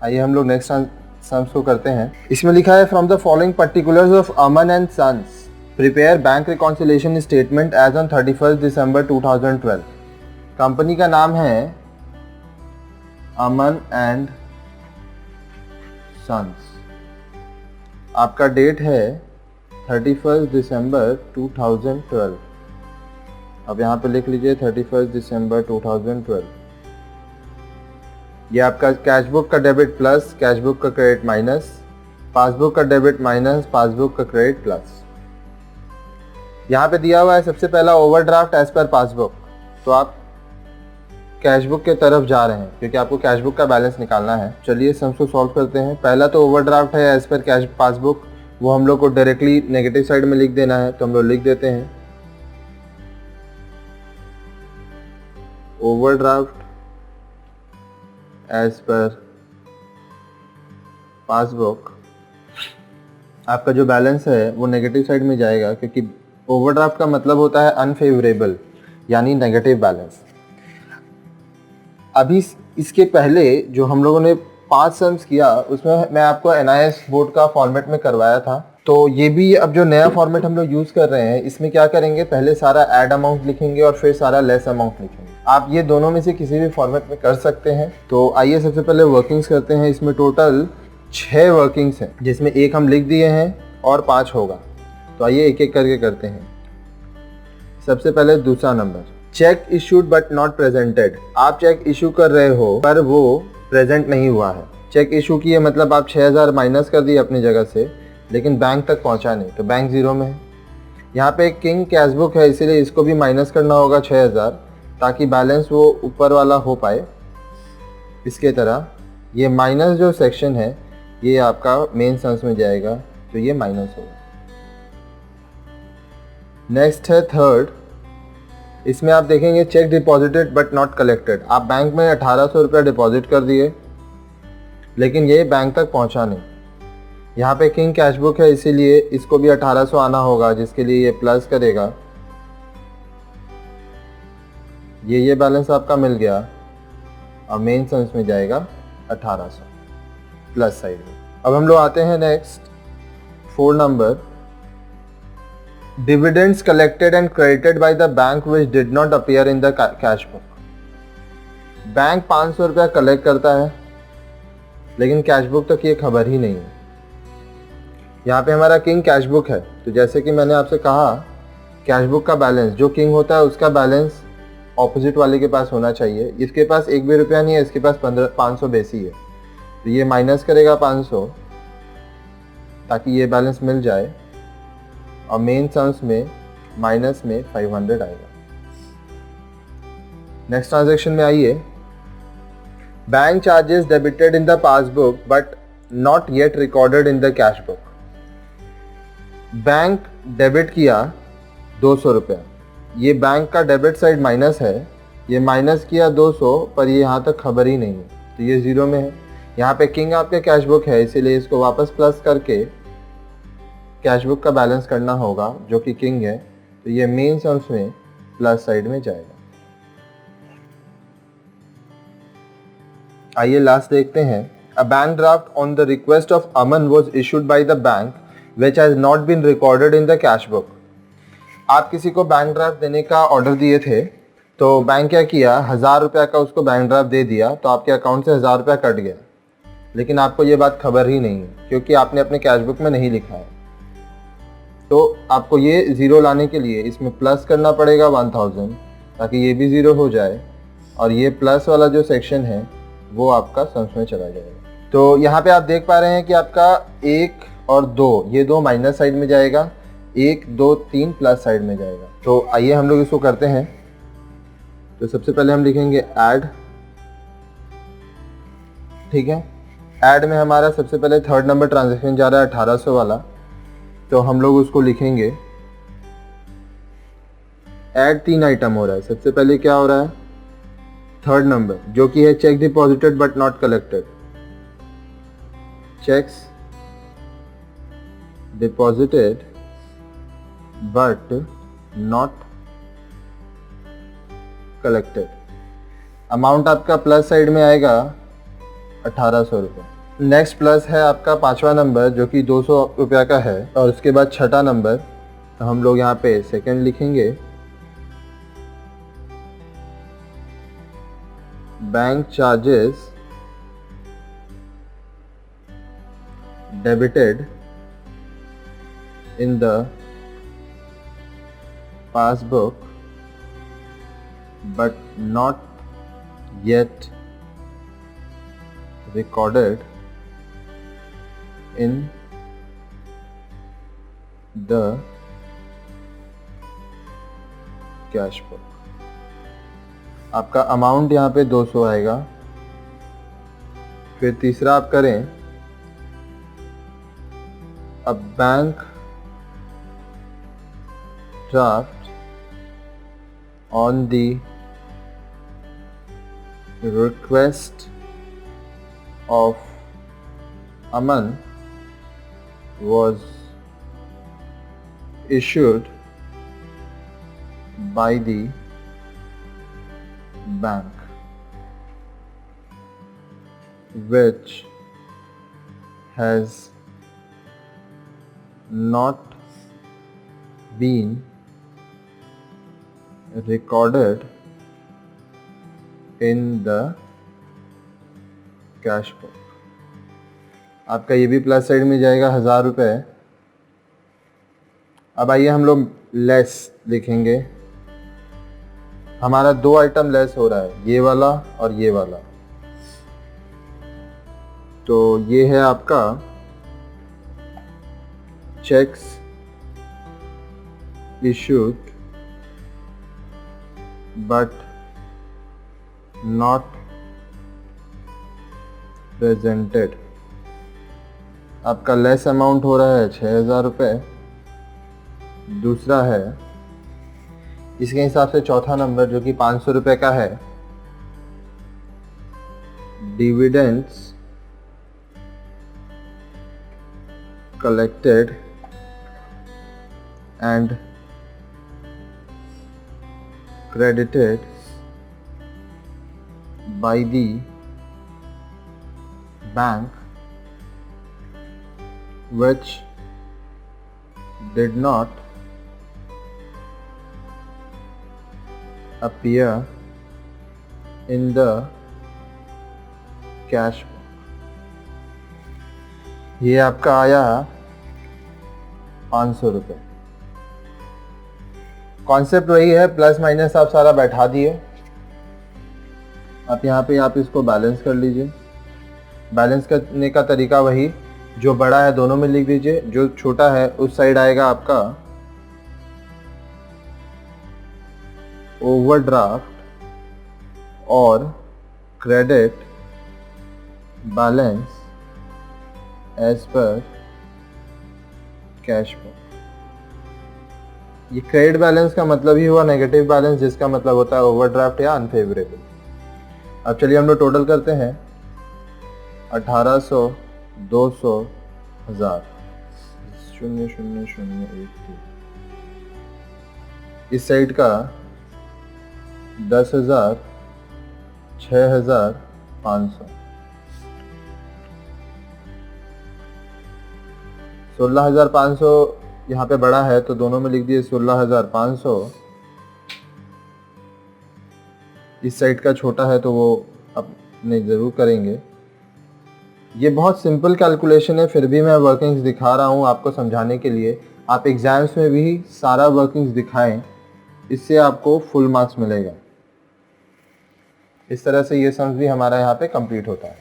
आइए हम लोग नेक्स्ट सम्स को करते हैं। इसमें लिखा है from the following particulars of Aman and sons prepare bank reconciliation statement as on 31 December 2012। Company का नाम है अमन एंड सन्स, आपका डेट है 31 दिसंबर 2012। अब यहाँ पे लिख लीजिए 31 दिसंबर 2012। ये आपका कैश बुक का डेबिट प्लस कैश बुक का क्रेडिट माइनस, पासबुक का डेबिट माइनस पासबुक का क्रेडिट प्लस। यहाँ पे दिया हुआ है सबसे पहला ओवरड्राफ्ट एज पर पासबुक, तो आप कैश बुक के तरफ जा रहे हैं क्योंकि आपको कैश बुक का बैलेंस निकालना है। चलिए सम्स को सॉल्व करते हैं। पहला तो ओवरड्राफ्ट है एज पर कैश पासबुक, वो हम लोग को डायरेक्टली नेगेटिव साइड में लिख देना है, तो हम लोग लिख देते हैं ओवरड्राफ्ट एज पर पासबुक। आपका जो बैलेंस है वो नेगेटिव साइड में जाएगा क्योंकि ओवरड्राफ्ट का मतलब होता है अनफेवरेबल यानी नेगेटिव बैलेंस। अभी इसके पहले जो हम लोगों ने 5 सम्स किया उसमें मैं आपको NIS बोर्ड का फॉर्मेट में करवाया था, तो ये भी अब जो नया फॉर्मेट हम लोग यूज़ कर रहे हैं इसमें क्या करेंगे, पहले सारा ऐड अमाउंट लिखेंगे और फिर सारा लेस अमाउंट लिखेंगे। आप ये दोनों में से किसी भी फॉर्मेट में कर सकते हैं। तो आइए सबसे पहले वर्किंग्स करते हैं। इसमें टोटल 6 वर्किंग्स हैं जिसमें एक हम लिख दिए हैं और 5 होगा, तो आइए एक एक करके करते हैं। सबसे पहले दूसरा number, check issued but not presented. आप चेक इशू कर रहे हो पर वो प्रेजेंट नहीं हुआ है। चेक इशू किए मतलब आप 6000 माइनस कर दिए अपनी जगह से, लेकिन बैंक तक पहुंचा नहीं, तो बैंक ज़ीरो में है। यहाँ पे किंग कैश बुक है इसीलिए इसको भी माइनस करना होगा 6000 ताकि बैलेंस वो ऊपर वाला हो पाए। इसके तरह ये माइनस जो सेक्शन है ये आपका मेन सम्स में जाएगा, तो ये माइनस होगा। नेक्स्ट है थर्ड, इसमें आप देखेंगे check deposited but not collected. आप बैंक में 1800 रुपया डिपॉजिट कर दिए लेकिन ये बैंक तक पहुंचा नहीं। यहाँ पे किंग कैश बुक है इसीलिए इसको भी 1800 आना होगा, जिसके लिए ये प्लस करेगा। ये बैलेंस आपका मिल गया और मेन सम्स में जाएगा 1800 प्लस साइड में। अब हम लोग आते हैं next 4 number, dividends collected and credited bye the bank which did not appear in the cash book. Bank 500 रुपया कलेक्ट करता है लेकिन कैश बुक तक ये खबर ही नहीं है। यहाँ पे हमारा किंग कैश बुक है, तो जैसे कि मैंने आपसे कहा कैश बुक का बैलेंस जो किंग होता है उसका बैलेंस ऑपोजिट वाले के पास होना चाहिए। इसके पास एक भी रुपया नहीं है, इसके पास 500 बेसी है, तो ये माइनस करेगा 500 ताकि ये बैलेंस मिल जाए और मेन सम्स में माइनस में 500 आएगा। नेक्स्ट ट्रांजैक्शन में आइए, bank charges debited in the passbook but not yet recorded in the cash book. Bank debit किया 200 रुपया, ये बैंक का डेबिट साइड माइनस है, ये माइनस किया 200 पर ये यहाँ तक खबर ही नहीं है, तो ये ज़ीरो में है। यहाँ पे किंग आपके कैश बुक है इसीलिए इसको वापस प्लस करके कैश बुक का बैलेंस करना होगा जो कि किंग है, तो ये मेन सम्स में प्लस साइड में जाएगा। आइए लास्ट देखते हैं। A bank draft on the request of Aman was issued by the bank which has not been recorded in the cash book. आप किसी को बैंक ड्राफ्ट देने का ऑर्डर दिए थे, तो बैंक क्या किया, 1000 रुपया का उसको बैंक ड्राफ्ट दे दिया, तो आपके अकाउंट से 1000 रुपया कट गया, लेकिन आपको ये बात खबर ही नहीं है क्योंकि आपने अपने कैश बुक में नहीं लिखा है। तो आपको ये ज़ीरो लाने के लिए इसमें प्लस करना पड़ेगा 1000 ताकि ये भी ज़ीरो हो जाए और ये प्लस वाला जो सेक्शन है वो आपका सम्स में चला जाएगा। तो यहाँ पे आप देख पा रहे हैं कि आपका 1 और 2 ये 2 माइनस साइड में जाएगा, 1 2 3 प्लस साइड में जाएगा। तो आइए हम लोग इसको करते हैं। तो सबसे पहले हम लिखेंगे ऐड, ठीक है। ऐड में हमारा सबसे पहले थर्ड नंबर ट्रांजैक्शन जा रहा है 1800 वाला, तो हम लोग उसको लिखेंगे। ऐड 3 आइटम हो रहा है। सबसे पहले क्या हो रहा है, थर्ड नंबर जो कि है check deposited but not collected. Checks deposited but not collected. Amount आपका प्लस साइड में आएगा 1800 रुपये। नेक्स्ट प्लस है आपका 5वां नंबर जो कि 200 रुपया का है, और उसके बाद 6ठा नंबर, तो हम लोग यहाँ पे सेकंड लिखेंगे। Bank charges debited in the passbook but not yet recorded in the cash book। आपका अमाउंट यहाँ पे 200 आएगा। फिर तीसरा आप करें, a bank draft on the request of Aman was issued by the bank, which has not been recorded in the cash book। आपका ये भी प्लस साइड में जाएगा 1000 रुपये। अब आइए हम लोग लेस लिखेंगे। हमारा 2 आइटम लेस हो रहा है, ये वाला और ये वाला। तो ये है आपका checks issued but not presented। आपका लेस अमाउंट हो रहा है 6000 रुपये। दूसरा है, इसके हिसाब से चौथा नंबर जो कि 500 रुपये का है, dividends collected and credited by the bank, which did not appear in the cash book। ये आपका आया 500 रुपये। कॉन्सेप्ट वही है, प्लस माइनस आप सारा बैठा दिए। आप यहाँ पे आप इसको बैलेंस कर लीजिए। बैलेंस करने का तरीका वही, जो बड़ा है दोनों में लिख दीजिए, जो छोटा है उस साइड आएगा आपका ओवरड्राफ्ट और credit balance as per cash book. ये क्रेडिट बैलेंस का मतलब ही हुआ नेगेटिव बैलेंस, जिसका मतलब होता है ओवरड्राफ्ट या अनफेवरेबल। अब चलिए हम लोग टोटल करते हैं। 1800, 200, 1000, 00013। इस साइड का 10,000, 6,500, 16,500 यहाँ पे बड़ा है तो दोनों में लिख दिए 16,500। इस साइड का छोटा है तो वो अपने ज़रूर करेंगे। ये बहुत सिंपल कैलकुलेशन है, फिर भी मैं वर्किंग्स दिखा रहा हूँ आपको समझाने के लिए। आप एग्ज़ाम्स में भी सारा वर्किंग्स दिखाएं, इससे आपको फुल मार्क्स मिलेगा। इस तरह से ये सम्स भी हमारा यहाँ पे कंप्लीट होता है।